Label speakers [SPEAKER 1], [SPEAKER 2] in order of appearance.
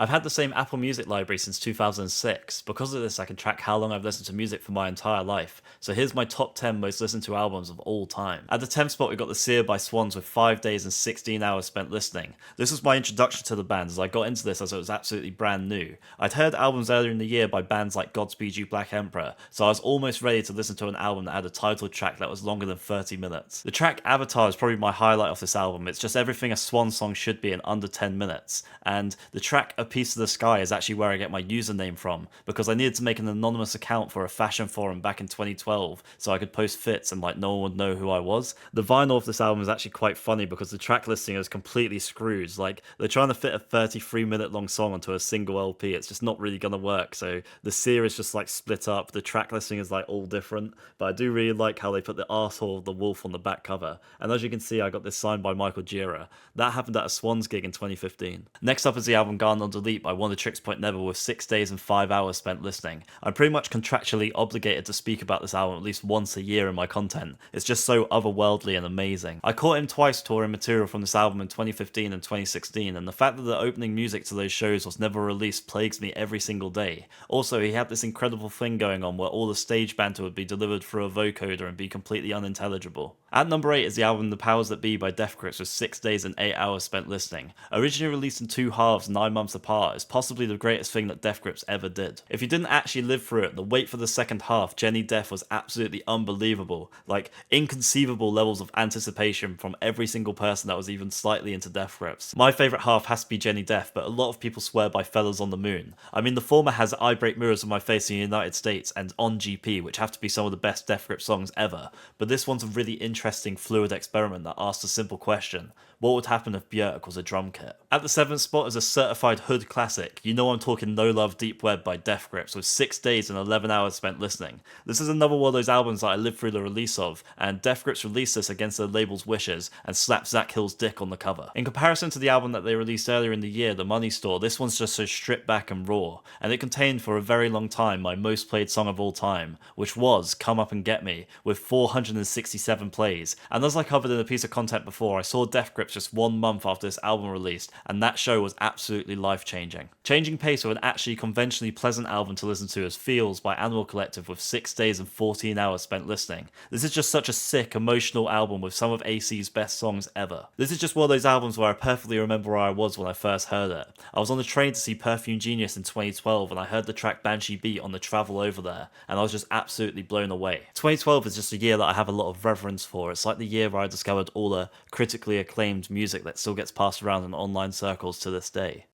[SPEAKER 1] I've had the same Apple Music library since 2006. Because of this, I can track how long I've listened to music for my entire life. So here's my top 10 most listened to albums of all time. At the 10th spot, we got The Seer by Swans with 5 days and 16 hours spent listening. This was my introduction to the band, as I got into this as it was absolutely brand new. I'd heard albums earlier in the year by bands like Godspeed You Black Emperor, so I was almost ready to listen to an album that had a title track that was longer than 30 minutes. The track Avatar is probably my highlight of this album. It's just everything a Swan song should be in under 10 minutes. And the track A Piece of the Sky is actually where I get my username from, because I needed to make an anonymous account for a fashion forum back in 2012 so I could post fits and no one would know who I was. The vinyl of this album is actually quite funny because the track listing is completely screwed. They're trying to fit a 33-minute long song onto a single LP. It's just not really gonna work. So the Seer is just split up. The track listing is all different, but I do really like how they put the arsehole of the wolf on the back cover. And as you can see, I got this signed by Michael Gira. That happened at a Swans gig in 2015. Next up is the album Gone on Delete by One Tricks Point Never with 6 days and 5 hours spent listening. I'm pretty much contractually obligated to speak about this album at least once a year in my content. It's just so otherworldly and amazing. I caught him twice touring material from this album in 2015 and 2016, and the fact that the opening music to those shows was never released plagues me every single day. Also, he had this incredible thing going on where all the stage banter would be delivered through a vocoder and be completely unintelligible. At number 8 is the album The Powers That Be by Death Grips with 6 days and 8 hours spent listening. Originally released in two halves 9 months apart, it's possibly the greatest thing that Death Grips ever did. If you didn't actually live through it, the wait for the second half, Jenny Death, was absolutely unbelievable. Inconceivable levels of anticipation from every single person that was even slightly into Death Grips. My favourite half has to be Jenny Death, but a lot of people swear by Fellas on the Moon. I mean, the former has I Break Mirrors on My Face in the United States and On GP, which have to be some of the best Death Grips songs ever, but this one's a really interesting fluid experiment that asks a simple question: what would happen if Björk was a drum kit? At the 7th spot is a certified hood classic. You know I'm talking No Love Deep Web by Death Grips with 6 days and 11 hours spent listening. This is another one of those albums that I lived through the release of, and Death Grips released this against the label's wishes and slapped Zach Hill's dick on the cover. In comparison to the album that they released earlier in the year, The Money Store, this one's just so stripped back and raw, and it contained for a very long time my most played song of all time, which was Come Up and Get Me, with 467 plays. And as I covered in a piece of content before, I saw Death Grips just 1 month after this album released, and that show was absolutely life-changing. Changing pace with an actually conventionally pleasant album to listen to is Feels by Animal Collective with 6 days and 14 hours spent listening. This is just such a sick, emotional album with some of AC's best songs ever. This is just one of those albums where I perfectly remember where I was when I first heard it. I was on the train to see Perfume Genius in 2012 and I heard the track Banshee Beat on the travel over there, and I was just absolutely blown away. 2012 is just a year that I have a lot of reverence for. It's like the year where I discovered all the critically acclaimed music that still gets passed around in online circles to this day.